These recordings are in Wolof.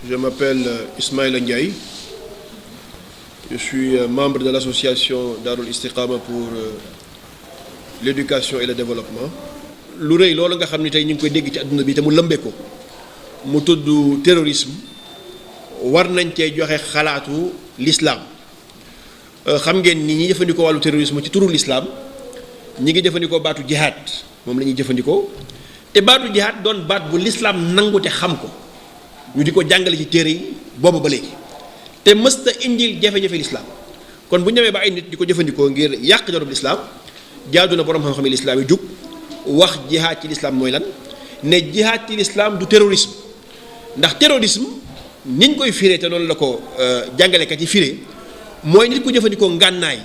Je m'appelle Ismaïla Ndiaye. Je suis membre de l'association Darul Istiqama pour l'éducation et le développement. lu rëy loolu nga xam ni tey ñu ngi koy dégg ci àdduna bi te mu lëmbee ko mu tudd terrorisme war nañ cee joxe xalaatu l'islam. xam ngeen ni ñi jëfandikoo wàllu terrorisme ci turu l'islam ñi ngi jëfandikoo baatu jihaad moom la ñuy jëfandikoo te baatu jihaad doon baat bu l'islam nangu te xam ko ñu di ko jàngale ci téere yi boobu ba léegi te mësta indil jafe-jafe l'islam. kon bu ñëwee ba ay nit di ko jëfandikoo ngir yàq jarub l'islam jaadu na borom xam-xam l'islam yi jug wax jihaad ci l'islam mooy lan ne jihaad ci l'islam du terrorisme ndax terrorisme niñ koy firee te noonu la ko jàngalekat yi firee mooy nit ku jëfandikoo ngànnaay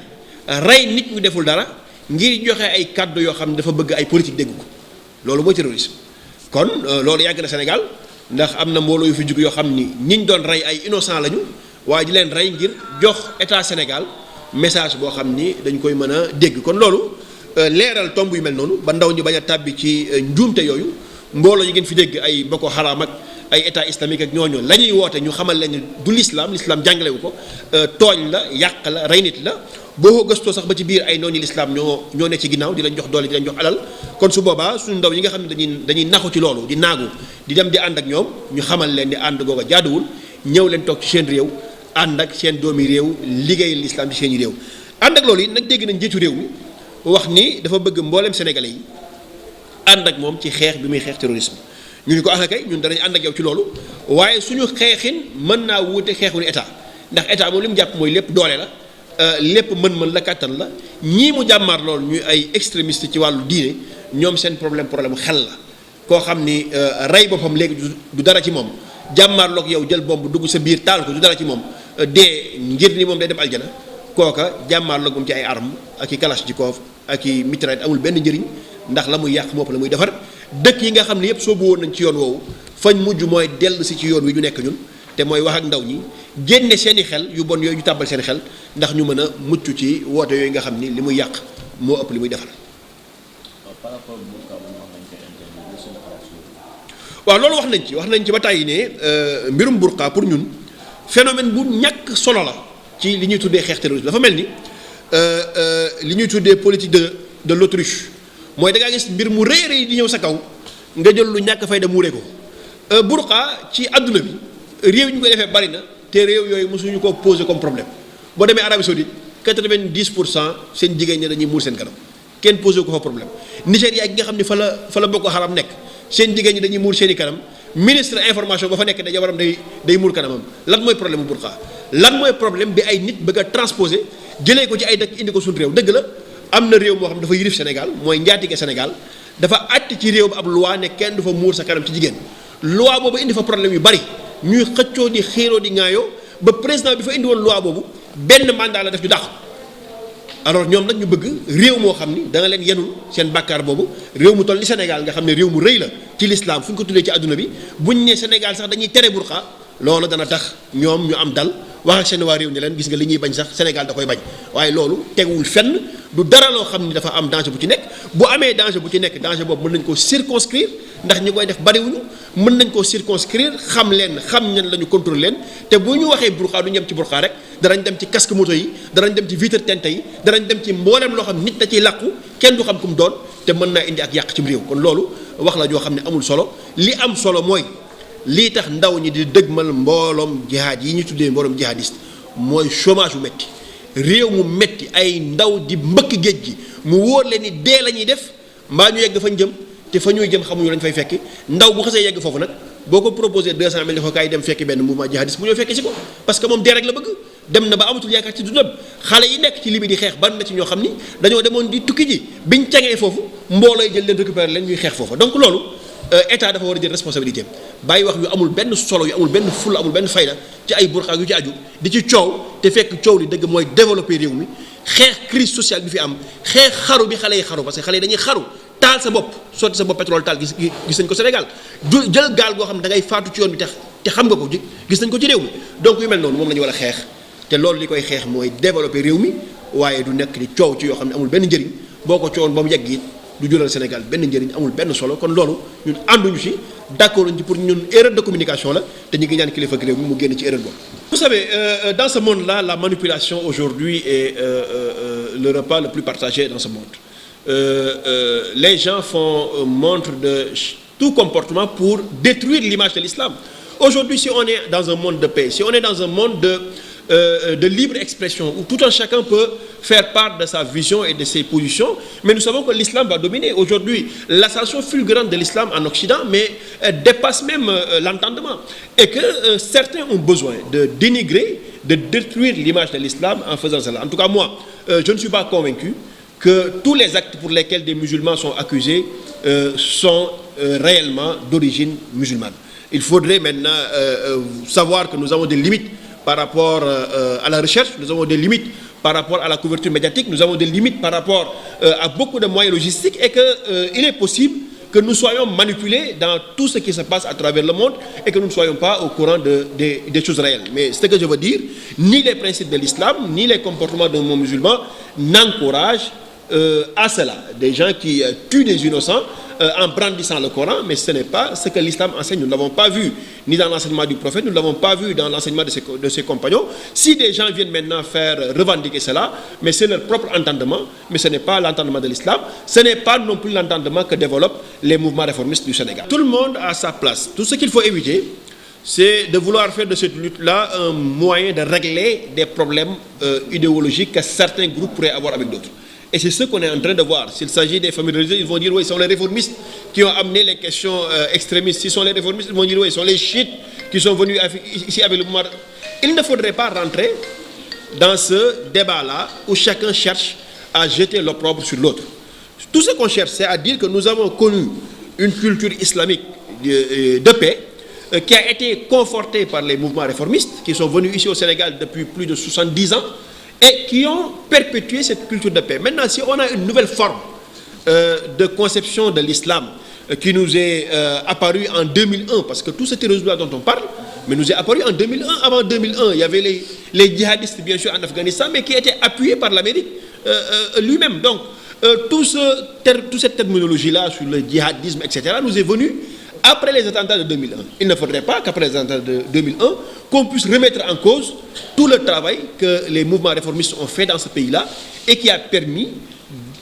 rey nit ñu deful dara ngir joxe ay kàddu yoo xam ne dafa bëgg ay politique dégg ko loolu mooy terrorisme. kon loolu yàgg na Sénégal ndax am na mbooloo yu fi jug yoo xam ni ñiñ doon rey ay innocent lañu waaye di leen rey ngir jox état Sénégal message boo xam ni dañ koy mën a dégg. kon loolu leeral tomb yu mel noonu ba ndaw ñu bañ a tàbbi ci njuumte yooyu mbooloo yi ngeen fi dégg ay Boko Haram ak ay état islamique ak ñooñu la ñuy woote ñu xamal leen du l'islam jàngalewu ko tooñ la yàq la rey nit la boo ko gëstoo sax ba ci biir ay noonu l'islam ñoo ne ci ginnaaw di lañ jox doole di lañ jox alal. kon su boobaa suñu ndaw yi nga xam ne dañuy naxu ci loolu di naagu di dem di ànd ak ñoom ñu xamal leen di ànd googa jaaduwul ñëw leen toog ci seen réew ànd ak seen doomi réew liggéey l'islam ci seen réew. ànd ak loolu yi nag dégg nañ njiitu réew mi wax ni dafa bëgg mboolem sénégalais yi ànd ak moom ci xeex bi muy xeex terrorisme. ñu ni ko kay ñun danañ ànd ak yow ci loolu waaye suñu xeexin mën naa wuute xeexuñu état ndax état moom li mu jàpp mooy lépp doole la lépp mën-mën la kàttan la ñii mu jàmmaar loolu ñuy ay extrémiste ci wàllu diine ñoom seen problème xel la koo xam ni rey boppam léegi du dara ci moom jàmmaarloog yow jël bomb dugg sa biir taal ko du dara ci moom dee ngir ni moom day dem aljana kooka jàmmaarloog moom ci ay arme ak i kalachnikov ak i mitraillette amul benn njëriñ ndax la muy yàq mopp la muy defar. dëkk yi nga xam ne yëpp soobu woon nañ ci yoon woowu fañ mujj mooy dellu si ci yoon wi ñu nekk ñun te mooy wax ak ndaw ñi génne seeni xel yu bon yooyu ñu tàbbal seen xel ndax ñu mën a mucc ci woote yooyu nga xam ni li muy yàq moo ëpp li muy defar. waaw loolu wax nañ ci ba tàyyi ne mbirum burqa pour ñun phénomène bu ñàkk solo la ci li ñuy tuddee xeex terrorisme dafa mel ni li ñuy tuddee politique de l'autruche. mooy da ngaa gis mbir mu rëy rëy di ñëw sa kaw nga jël lu ñàkk fayda muuree ko burqa ci àdduna bi réew ñu koy defee bari na te réew yooyu mosuñu ko poser comme problème boo demee Arabie Saoudite 90% seen jigéen ñi dañuy muur seen kanam kenn posé ko fa problème. Nigéria gi nga xam ne fa la Boko Haram nekk seen jigéen ñi dañuy muur seen i kanam ministre information ba fa nekk da jabaram day muur kanamam lan mooy problème bu burqa lan mooy problème bi ay nit bëgg a transposer jëlee ko ci ay dëkk indi ko suñu réew dëgg la. am na réew moo xam dafa yirif Sénégal mooy njaatige Sénégal dafa àtt ci réew bi ab loi ne kenn du fa muur sa kanam ci jigéen loi boobu indi fa problème yu bari ñuy xëccoo di xiiroo di ŋaayoo ba président bi fa indi woon loi boobu benn mandat la def ñu dàq. alors ñoom nag ñu bëgg réew moo xam ni danga leen yenul seen bàkkaar boobu réew mu toll ni Sénégal nga xam ne réew mu rëy la ci l'islam fu ñu ko tuddee ci àdduna bi buñ ne Sénégal sax dañuy tere burqa loolu dana tax ñoom ñu am dal wax ak seen waa réew ni leen gis nga li ñuy bañ sax Sénégal da koy bañ waaye loolu teguwul fenn du dara loo xam ni dafa am danger bu ci nekk bu amee danger bu ci nekk danger boobu mën nañ koo circonscrire ndax ñi koy def bariwuñu mën nañ koo circonscrire xam ñan la ñu contrôler leen te bu ñu waxee burqa du ñem ci burqa rek danañ dem ci casque moto yi danañ dem ci vitre teinte yi danañ dem ci mboolem loo xam nit da ciy làqu kenn du xam ku mu doon te mën naa indi ak yàq ci réew kon loolu wax la joo xam ne amul solo li am solo mooy lii tax ndaw ñi di dëgmal mbooloom jihaad yi ñu tuddee mbooloom jihadiste mooy chômage bu metti réew mu metti ay ndaw di mbëkk géej gi mu wóor leen ni dee la ñuy def mbaa ñu yegg fañ jëm te fa ñuy jëm xamuñu lañ fay fekki ndaw bu xasee yegg foofu nag boo ko proposé 200 000 dafa kaay dem fekki benn mouvement jihadiste mu ñëw fekki si ko parce que moom dee rek la bëgg dem na ba amatul yaakaar ci dundam xale yi nekk ci Libye di xeex bari na ci ñoo xam ni dañoo demoon di tukki ji biñ cangee foofu mbooloo yi jël leen récupérer leen ñuy xeex foofu donc loolu état dafa war a jël responsabilité bàyyi wax yu amul benn solo yu amul benn fulla amul benn fayda ci ay burqa yu ci aju di ci coow te fekk coow li dëgg mooy développer réew mi xeex crise sociale bi fi am xeex xaru bi xale yi xaru parce que xale yi dañuy xaru taal sa bopp sotti sa bopp pétrole taal gis nañ ko Sénégal jël gaal goo xam ne da ngay faatu ci yoon bi te xam nga ko gis nañ ko ci réew mi donc yu mel noonu moom la ñu war a xeex te loolu li koy xeex mooy développer réew mi waaye du nekk di coow ci yoo xam ne amul benn njëriñ boo ko coowoon ba mu yegg it du jural Sénégal benn njëriñ amul benn solo kon loolu ñun ànduñu ci d'accord ci pour ñun erreur de communication la te ñu ngi ñaan kilifa réew mi mu génn ci erreur boobu. Vous savez dans ce monde-là la manipulation aujourd'hui est le repas le plus partagé dans ce monde. Les gens montrent de tout comportement pour détruire l'image de l'islam. Aujourd'hui, si on est dans un monde de paix, si on est dans un monde de libre expression, où tout un chacun peut faire part de sa vision et de ses positions, mais nous savons que l'islam va dominer. Aujourd'hui, l'ascension fulgurante de l'islam en Occident dépasse même l'entendement. Et que certains ont besoin de dénigrer, de détruire l'image de l'islam en faisant cela. En tout cas, moi, je ne suis pas convaincu que tous les actes pour lesquels des musulmans sont accusés sont réellement d'origine musulmane. Il faudrait maintenant savoir que nous avons des limites par rapport à la recherche, nous avons des limites par rapport à la couverture médiatique, nous avons des limites par rapport à beaucoup de moyens logistiques et qu'il est possible que nous soyons manipulés dans tout ce qui se passe à travers le monde et que nous ne soyons pas au courant des choses réelles. Mais ce que je veux dire, ni les principes de l'islam, ni les comportements de mon musulman n'encouragent à cela. Des gens qui tuent des innocents en brandissant le Coran, mais ce n'est pas ce que l'islam enseigne. Nous ne l'avons pas vu ni dans l'enseignement du prophète, nous ne l'avons pas vu dans l'enseignement de ses compagnons. Si des gens viennent maintenant faire revendiquer cela, mais c'est leur propre entendement, mais ce n'est pas l'entendement de l'islam, ce n'est pas non plus l'entendement que développent les mouvements réformistes du Sénégal. Tout le monde a sa place. Tout ce qu'il faut éviter, c'est de vouloir faire de cette lutte-là un moyen de régler des problèmes idéologiques que certains groupes pourraient avoir avec d'autres. Et c'est ce qu'on est en train de voir. S'il s'agit des familles religieuses, ils vont dire oui, ce sont les réformistes qui ont amené les questions extrémistes. S'ils sont les réformistes, ils vont dire oui, ce sont les chiites qui sont venus ici avec le mouvement. Il ne faudrait pas rentrer dans ce débat-là où chacun cherche à jeter l'opprobre sur l'autre. Tout ce qu'on cherche, c'est à dire que nous avons connu une culture islamique de paix qui a été confortée par les mouvements réformistes qui sont venus ici au Sénégal depuis plus de 70 ans et qui ont perpétué cette culture de paix. Maintenant, si on a une nouvelle forme de conception de l'islam qui nous est apparue en 2001, parce que tout ce terrorisme-là dont on parle, mais nous est apparu en 2001. Avant 2001, il y avait les djihadistes, bien sûr, en Afghanistan, mais qui étaient appuyés par l'Amérique lui-même. Donc, toute cette terminologie-là sur le djihadisme, etc., nous est venue après les attentats de 2001. Il ne faudrait pas qu'après les attentats de 2001, qu'on puisse remettre en cause tout le travail que les mouvements réformistes ont fait dans ce pays-là et qui a permis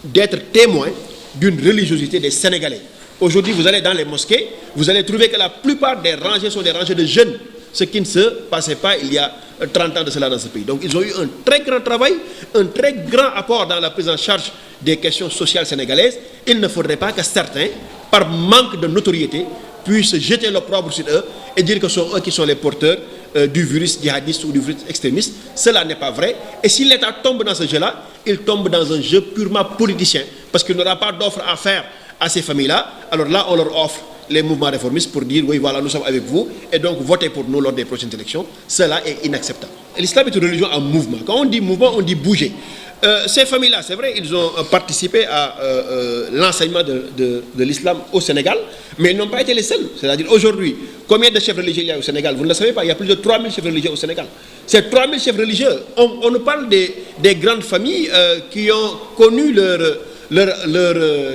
d'être témoin d'une religiosité des Sénégalais. Aujourd'hui, vous allez dans les mosquées, vous allez trouver que la plupart des rangées sont des rangées de jeunes, ce qui ne se passait pas il y a 30 ans de cela dans ce pays. Donc, ils ont eu un très grand travail, un très grand apport dans la prise en charge des questions sociales sénégalaises. Il ne faudrait pas que certains, par manque de notoriété, puissent jeter l'opprobre sur eux et dire que ce sont eux qui sont les porteurs du virus djihadiste ou du virus extrémiste. Cela n'est pas vrai. Et si l'État tombe dans ce jeu-là, il tombe dans un jeu purement politicien, parce qu'il n'aura pas d'offre à faire à ces familles-là. Alors là, on leur offre les mouvements réformistes pour dire, oui, voilà, nous sommes avec vous, et donc votez pour nous lors des prochaines élections. Cela est inacceptable. L'islam est une religion en mouvement. Quand on dit mouvement, on dit bouger. Ces familles-là, c'est vrai, ils ont participé à l'enseignement de l'islam au Sénégal, mais ils n'ont pas été les seuls. C'est-à-dire, aujourd'hui, combien de chefs religieux il y a au Sénégal? Vous ne le savez pas, il y a plus de 3000 chefs religieux au Sénégal. Ces 3000 chefs religieux, on nous parle des grandes familles qui ont connu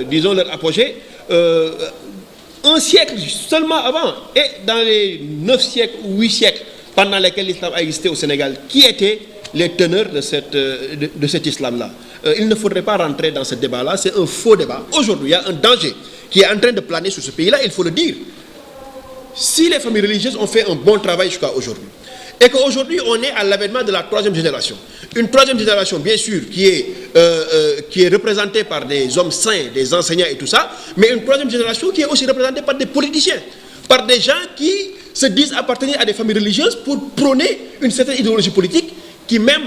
disons, leur apogée un siècle seulement avant, et dans les 9 siècles ou 8 siècles pendant lesquels l'islam a existé au Sénégal, qui étaient les teneurs de cet islam-là. Il ne faudrait pas rentrer dans ce débat-là, c'est un faux débat. Aujourd'hui, il y a un danger qui est en train de planer sur ce pays-là, il faut le dire. Si les familles religieuses ont fait un bon travail jusqu'à aujourd'hui, et qu'aujourd'hui on est à l'avènement de la 3e génération, une 3e génération bien sûr qui est représentée par des hommes saints, des enseignants et tout ça, mais une 3e génération qui est aussi représentée par des politiciens, par des gens qui se disent appartenir à des familles religieuses pour prôner une certaine idéologie politique qui même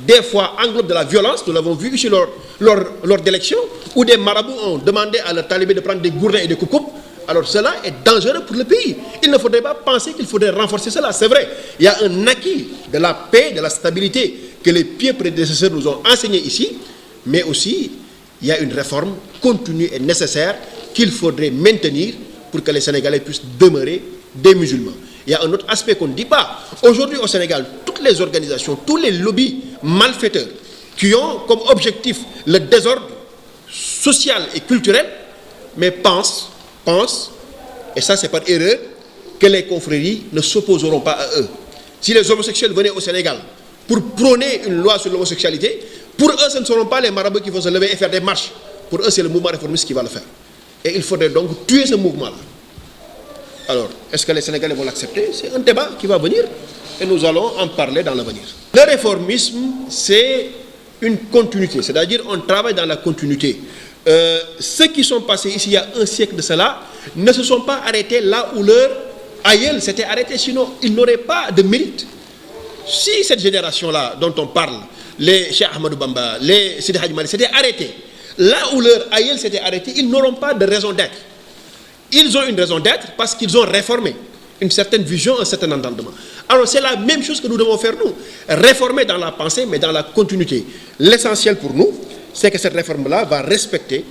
des fois englobe de la violence. Nous l'avons vu ici lors d'élections où des marabouts ont demandé à leurs talibés de prendre des gourdins et des coucoupes. Alors cela est dangereux pour le pays. Il ne faudrait pas penser qu'il faudrait renforcer cela. C'est vrai, il y a un acquis de la paix, de la stabilité que les pieux prédécesseurs nous ont enseigné ici, mais aussi il y a une réforme continue et nécessaire qu'il faudrait maintenir pour que les Sénégalais puissent demeurer des musulmans. Il y a un autre aspect qu'on ne dit pas. Aujourd'hui au Sénégal, toutes les organisations, tous les lobbies malfaiteurs qui ont comme objectif le désordre social et culturel mais pense, et ça c'est par erreur, que les confréries ne s'opposeront pas à eux. Si les homosexuels venaient au Sénégal pour prôner une loi sur l'homosexualité, pour eux, ce ne seront pas les marabouts qui vont se lever et faire des marches. Pour eux, c'est le mouvement réformiste qui va le faire. Et il faudrait donc tuer ce mouvement-là. Alors, est-ce que les Sénégalais vont l'accepter? C'est un débat qui va venir et nous allons en parler dans l'avenir. Le réformisme, c'est une continuité, c'est-à-dire on travaille dans la continuité. Ceux qui sont passés ici il y a un siècle de cela ne se sont pas arrêtés là où leur aïeul s'était arrêté, sinon ils n'auraient pas de mérite. Si cette génération-là dont on parle, les Cheikh Ahmadou Bamba, les Sidi Hadji Malick s'étaient arrêtés là où leur aïeul s'était arrêté, ils n'auront pas de raison d'être. Ils ont une raison d'être parce qu'ils ont réformé une certaine vision, un certain entendement. Alors c'est la même chose que nous devons faire nous, réformer dans la pensée mais dans la continuité. L'essentiel pour nous, c'est que cette réforme-là va respecter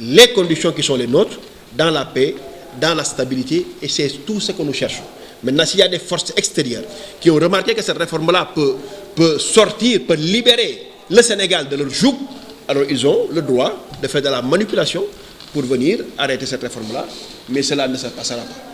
les conditions qui sont les nôtres, dans la paix, dans la stabilité, et c'est tout ce que nous cherchons. Maintenant, s'il y a des forces extérieures qui ont remarqué que cette réforme-là peut sortir, peut libérer le Sénégal de leur joug, alors ils ont le droit de faire de la manipulation pour venir arrêter cette réforme-là, mais cela ne se passera pas.